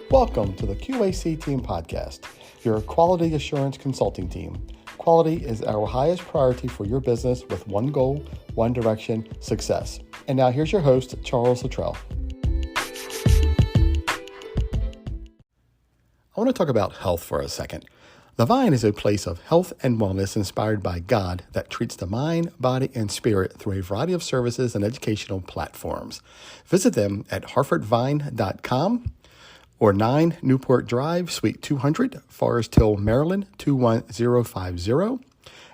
Welcome to the Q.A.C. Team Podcast, your quality assurance consulting team. Quality is our highest priority for your business with one goal, one direction, success. And now here's your host, Charles Luttrell. I want to talk about health for a second. The Vine is a place of health and wellness inspired by God that treats the mind, body, and spirit through a variety of services and educational platforms. Visit them at hartfordvine.com or 9 Newport Drive, Suite 200, Forest Hill, Maryland, 21050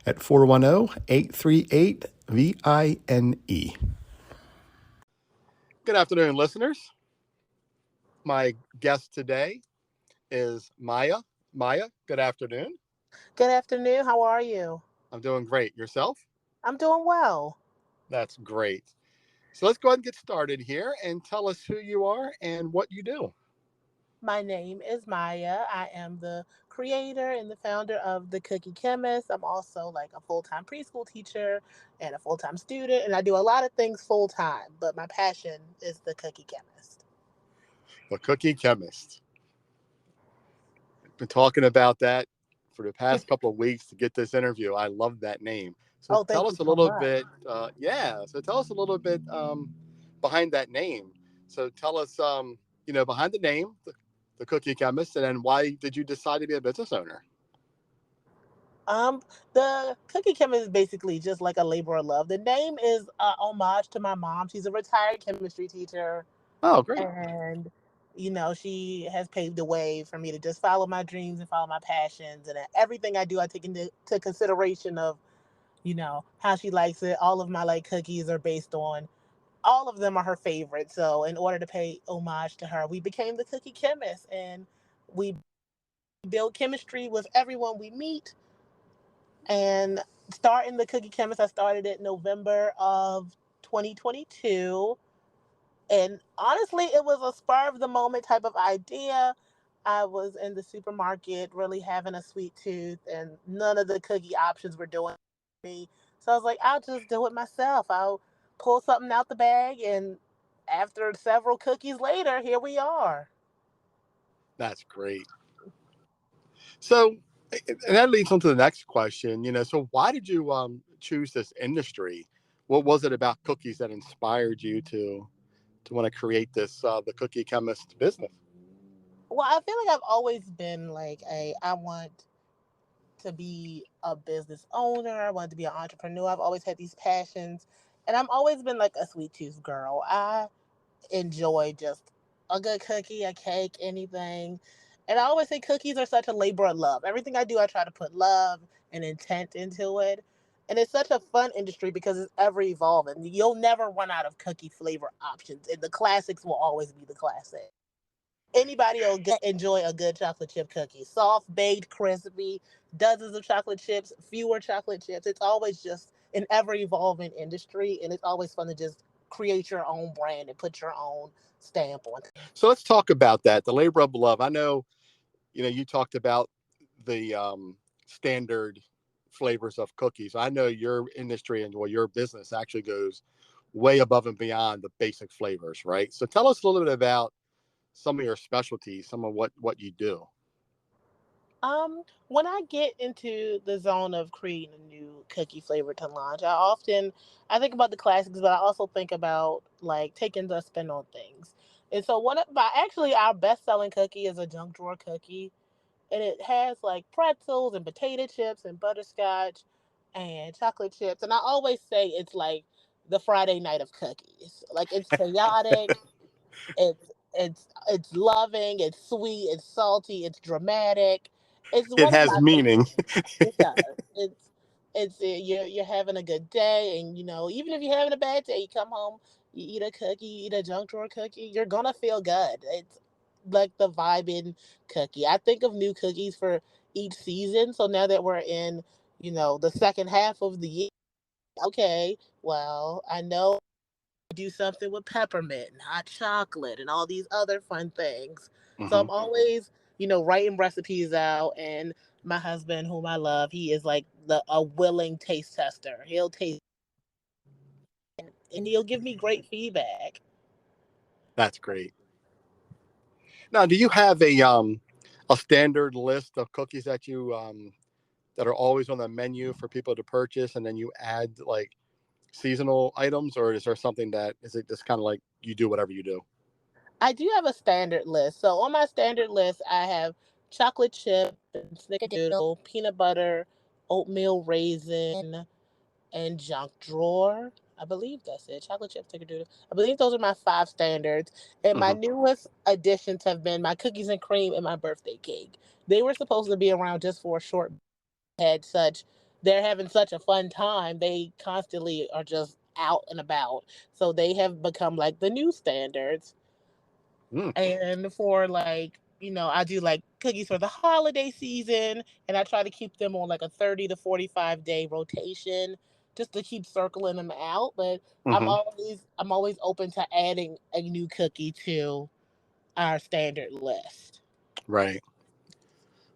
at 410-838-VINE. Good afternoon, listeners. My guest today is Maya. Maya, good afternoon. Good afternoon. How are you? I'm doing great. Yourself? I'm doing well. That's great. So let's go ahead and get started here and tell us who you are and what you do. My name is Maya. I am the creator and the founder of the Cookie Chemist. I'm also like a full-time preschool teacher and a full-time student, and I do a lot of things full-time, but my passion is the Cookie Chemist. The Cookie Chemist. Been talking about that for the past couple of weeks to get this interview. I love that name. So Oh, tell thank you us a so little much. bit. So tell us a little bit behind that name. So tell us, behind the name, the Cookie Chemist, and then why did you decide to be a business owner? Um, the Cookie Chemist is basically just like a labor of love. The name is homage to my mom. She's a retired chemistry teacher. Oh, great. And she has paved the way for me to just follow my dreams and follow my passions, and everything I do I take into consideration of how she likes it. All of my like cookies are based on, all of them are her favorite, so in order to pay homage to her, we became the Cookie Chemist, and we build chemistry with everyone we meet. And starting the Cookie Chemist, I started it November of 2022. And honestly, it was a spur of the moment type of idea. I was in the supermarket really having a sweet tooth, and none of the cookie options were doing me. So I was like, I'll just do it myself. I'll pull something out the bag, and after several cookies later, here we are. That's great. So, and that leads on to the next question. So why did you choose this industry? What was it about cookies that inspired you to want to create this the Cookie Chemist business? Well, I feel like I've always been like I want to be a business owner. I wanted to be an entrepreneur. I've always had these passions, and I've always been like a sweet tooth girl. I enjoy just a good cookie, a cake, anything. And I always say cookies are such a labor of love. Everything I do, I try to put love and intent into it. And it's such a fun industry because it's ever evolving. You'll never run out of cookie flavor options, and the classics will always be the classic. Anybody will enjoy a good chocolate chip cookie. Soft, baked, crispy, dozens of chocolate chips, fewer chocolate chips. It's always just an ever evolving industry, and it's always fun to just create your own brand and put your own stamp on it. So let's talk about that. The labor of love. I know, you talked about the standard flavors of cookies. I know your industry and your business actually goes way above and beyond the basic flavors, right? So tell us a little bit about some of your specialties, some of what you do. When I get into the zone of creating a new cookie flavor to launch, I think about the classics, but I also think about like taking the spin on things. And so actually our best selling cookie is a junk drawer cookie, and it has like pretzels and potato chips and butterscotch and chocolate chips. And I always say it's like the Friday night of cookies. Like it's chaotic, it's loving, it's sweet, it's salty, it's dramatic. It's It one of has my meaning. favorites. It does. You're having a good day, and even if you're having a bad day, you come home, you eat a cookie, you eat a junk drawer cookie, you're gonna feel good. It's like the vibing cookie. I think of new cookies for each season. So now that we're in, the second half of the year, okay, well, I know do something with peppermint and hot chocolate and all these other fun things. So Hmm. I'm always, writing recipes out. And my husband, whom I love, he is like a willing taste tester. He'll taste and he'll give me great feedback. That's great. Now, do you have a standard list of cookies that you that are always on the menu for people to purchase, and then you add like seasonal items, or is there something that is it just kind of like you do whatever you do? I do have a standard list. So on my standard list, I have chocolate chip and snickerdoodle, peanut butter, oatmeal raisin, and junk drawer. I believe that's it. Chocolate chip, snickerdoodle. I believe those are my five standards. And my Hmm. newest additions have been my cookies and cream and my birthday cake. They were supposed to be around just for a short had such they're having such a fun time. They constantly are just out and about. So they have become like the new standards. Mm, And for like, I do like cookies for the holiday season, and I try to keep them on like a 30 to 45-day rotation just to keep circling them out. But hmm. I'm always open to adding a new cookie to our standard list. Right.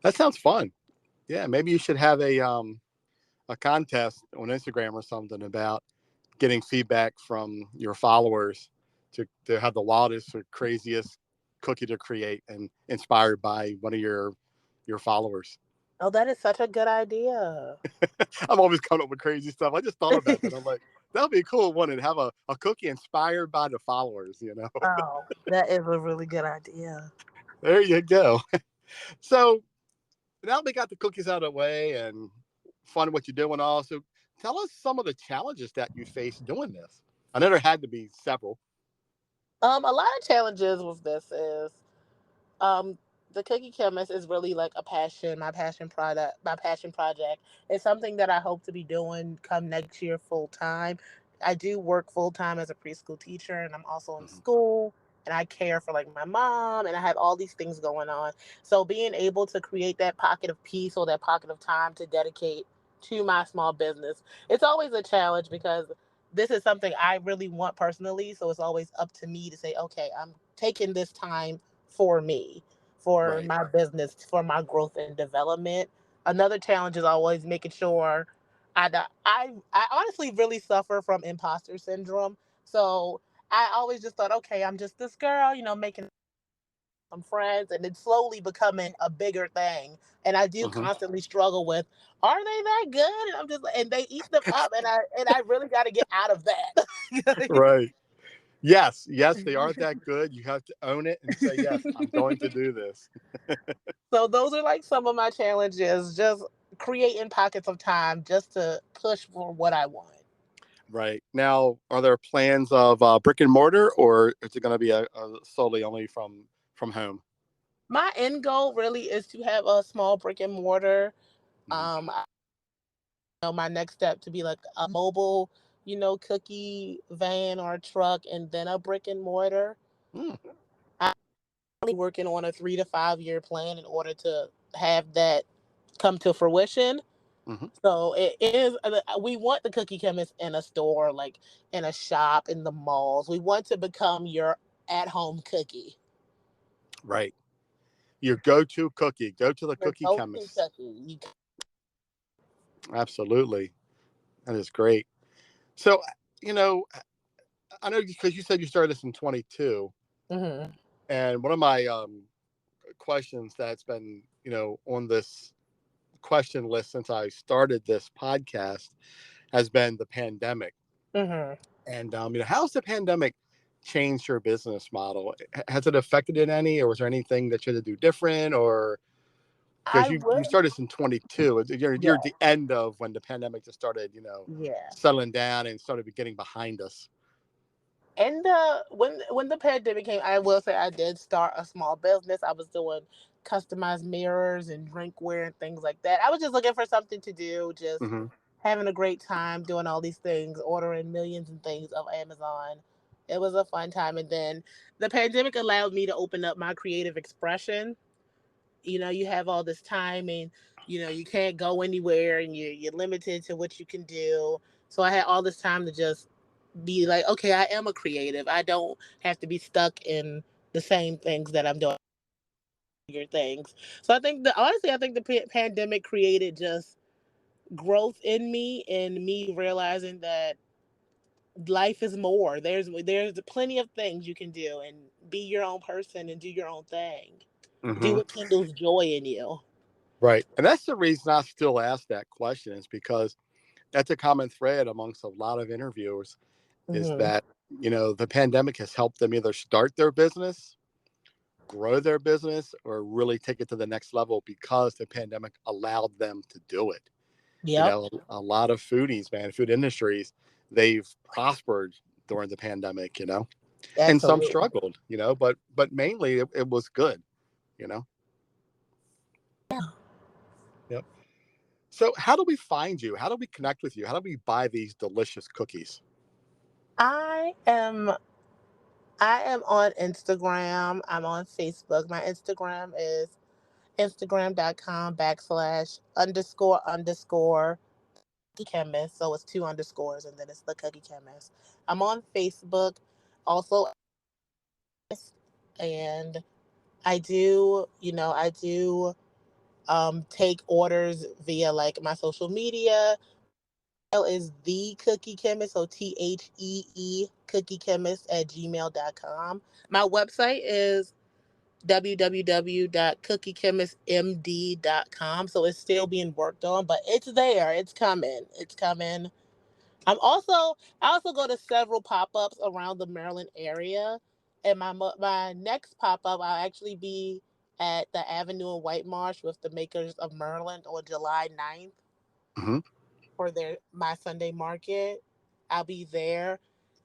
That sounds fun. Yeah, maybe you should have a contest on Instagram or something about getting feedback from your followers to have the wildest or craziest cookie to create and inspired by one of your followers. Oh, that is such a good idea. I'm always coming up with crazy stuff. I just thought about that. I'm like, that would be a cool one and have a cookie inspired by the followers, you know? Oh, that is a really good idea. There you go. So now we got the cookies out of the way and fun what you're doing also. Tell us some of the challenges that you faced doing this. I know there had to be several. A lot of challenges with this is um the Cookie Chemist is really like my passion project. It's something that I hope to be doing come next year full time. I do work full time as a preschool teacher, and I'm also in Mhm. school, and I care for like my mom, and I have all these things going on. So being able to create that pocket of peace or that pocket of time to dedicate to my small business, it's always a challenge because this is something I really want personally. So it's always up to me to say, okay, I'm taking this time for me, for Right. my business, for my growth and development. Another challenge is always making sure I honestly really suffer from imposter syndrome. So I always just thought, okay, I'm just this girl, making some friends, and it's slowly becoming a bigger thing. And I do Hmm. constantly struggle with, are they that good? And I'm just, and they eat them up, and I really got to get out of that. Right. Yes. Yes, they are that good. You have to own it and say, yes, I'm going to do this. So those are like some of my challenges, just creating pockets of time just to push for what I want. Right. Now, are there plans of brick and mortar, or is it going to be a solely only from home? My end goal really is to have a small brick and mortar. Hmm. I know my next step to be like a mobile, cookie van or truck, and then a brick and mortar. Mm, I'm really working on a 3 to 5 year plan in order to have that come to fruition. hmm. So it is. We want the Cookie Chemist in a store, like in a shop, in the malls. We want to become your at-home cookie, Right. Your go-to cookie. Go to the your Cookie go-to Chemist. cookie. Absolutely. That is great. So, you know, I know because you said you started this in 22, Hmm. and one of my questions that's been, on this question list since I started this podcast has been the pandemic. Hmm. And how's the pandemic changed your business model? Has it affected it any, or was there anything that you had to do different, or because I you would. started this in 22, you're at Yeah. the end of when the pandemic just started, Yeah. settling down and started getting behind us. And when the pandemic came, I will say I did start a small business. I was doing customized mirrors and drinkware and things like that. I was just looking for something to do, just Hmm. having a great time doing all these things, ordering millions and things of Amazon. It was a fun time. And then the pandemic allowed me to open up my creative expression. You have all this time, and you can't go anywhere, and you're limited to what you can do. So I had all this time to just be like, okay, I am a creative. I don't have to be stuck in the same things that I'm doing, bigger things. So I think the pandemic created just growth in me, and me realizing that life is more. There's plenty of things you can do, and be your own person and do your own thing. Do Hmm. what kindles joy in you. Right. And that's the reason I still ask that question is because that's a common thread amongst a lot of interviewers is Hmm. that, the pandemic has helped them either start their business, grow their business, or really take it to the next level because the pandemic allowed them to do it. Yep. A lot of foodies, man, food industries, they've prospered during the pandemic, and some Absolutely. struggled, but mainly it was good, you know. Yep. So how do we find you? How do we connect with you? How do we buy these delicious cookies? I am I am on Instagram. I'm on Facebook. My Instagram is instagram.com/__Cookie Chemist. So it's two underscores and then it's the Cookie Chemist. I'm on Facebook also, and I do take orders via like my social media. Is the Cookie Chemist, so Thee Chemist at gmail.com. My website is www.cookiechemistmd.com. So it's still being worked on, but it's there. It's coming. It's coming. I also go to several pop-ups around the Maryland area. And my next pop-up I'll actually be at the Avenue in White Marsh with the Makers of Maryland on July 9th Hmm. for their my Sunday market. I'll be there.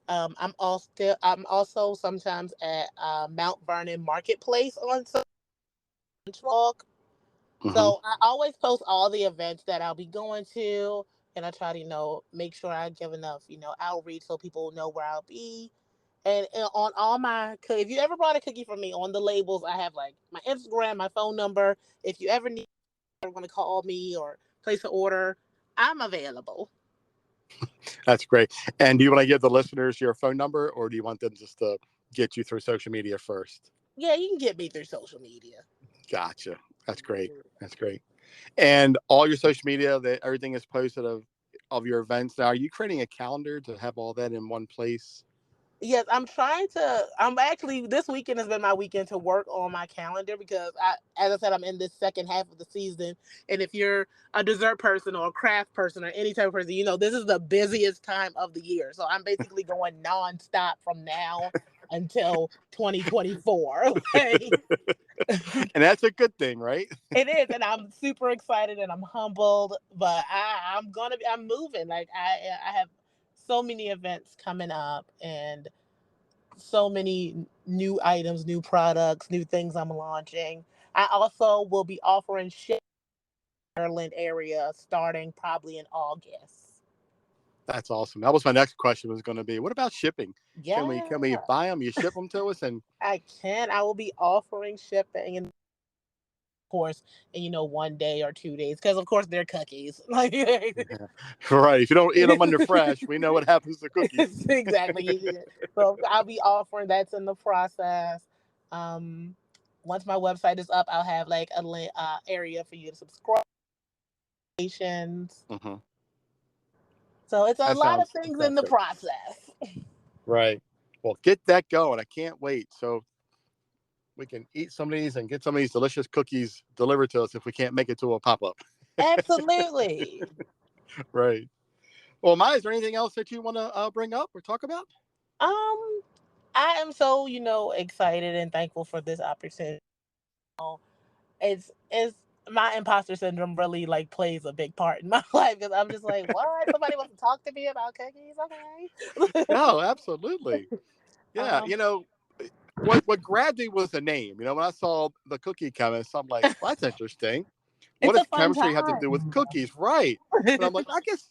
I'm also sometimes at Mount Vernon Marketplace on Walk. Hmm. So I always post all the events that I'll be going to, and I try to make sure I give enough outreach so people know where I'll be. And on all if you ever brought a cookie from me, on the labels I have like my Instagram, my phone number. If you ever want to call me or place an order, I'm available. That's great. And do you want to give the listeners your phone number, or do you want them just to get you through social media first? Yeah, you can get me through social media. Gotcha. That's great. That's great. And all your social media, that everything is posted of your events. Now, are you creating a calendar to have all that in one place? Yes, I'm actually, this weekend has been my weekend to work on my calendar because as I said, I'm in this second half of the season. And if you're a dessert person or a craft person or any type of person, this is the busiest time of the year. So I'm basically going nonstop from now until 2024. Like, And that's a good thing, right? it is, and I'm super excited and I'm humbled, but I'm moving. Like I have so many events coming up and so many new items, new products, new things I'm launching. I also will be offering ship Maryland area starting probably in August. That's awesome. That was my next question was going to be, what about shipping? Can we Yeah, buy them? You ship them to us, and I can. I will be offering shipping and of course in 1 day or 2 days because of course they're cookies. Like right. If you don't eat them under fresh, we know what happens to cookies. exactly. So I'll be offering that's in the process. Um, Once my website is up, I'll have like a area for you to subscribe. Hmm. So it's a That lot of sounds things in the fantastic. process. Right. Well, get that going. I can't wait. So we can eat some of these and get some of these delicious cookies delivered to us if we can't make it to a pop up. Absolutely. Right. Well, Maya, is there anything else that you want to bring up or talk about? Um, I am so excited and thankful for this opportunity. It's my imposter syndrome really like plays a big part in my life because I'm just like, what? Somebody wants to talk to me about cookies? Okay. No, absolutely. Yeah. um, What grabbed me was the name. When I saw the Cookie Chemist, I'm like, well, that's interesting. What it's a does fun chemistry have to do with time. cookies? Right. But I'm like, I guess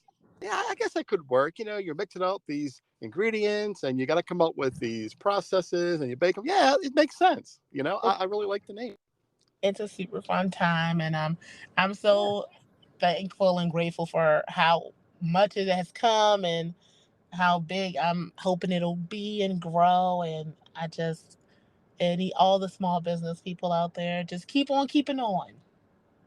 that could work. You're mixing up these ingredients and you got to come up with these processes and you bake them. Yeah, it makes sense. I really like the name. It's a super fun time, and I'm Yeah. so thankful and grateful for how much it has come and how big I'm hoping it'll be and grow. And I just any all the small business people out there just keep on keeping on.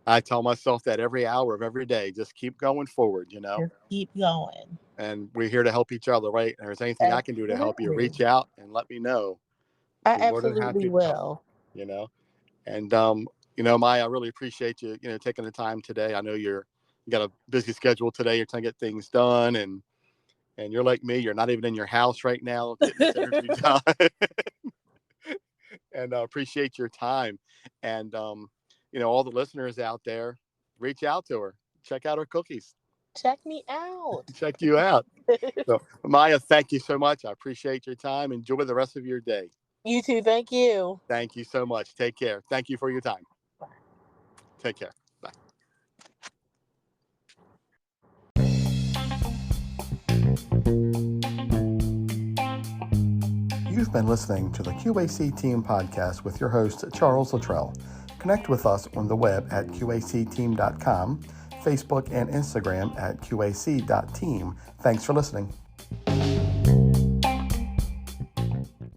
I tell myself that every hour of every day. Just keep going forward, Just keep going. And we're here to help each other, right? And if there's anything I can do to help you, Absolutely. reach out and let me know. I Be more than absolutely happy to help. will. You know, and Maya, I really appreciate you, taking the time today. I know you got a busy schedule today. You're trying to get things done, and you're like me. You're not even in your house right now getting this interview done. And appreciate your time. And all the listeners out there, reach out to her. Check out her cookies. Check me out. Check you out. So, Maya, thank you so much. I appreciate your time. Enjoy the rest of your day. You too. Thank you. Thank you so much. Take care. Thank you for your time. Bye. Take care. Bye. You've been listening to the Q.A.C. Team Podcast with your host, Charles Luttrell. Connect with us on the web at qacteam.com, Facebook and Instagram at qac.team. Thanks for listening.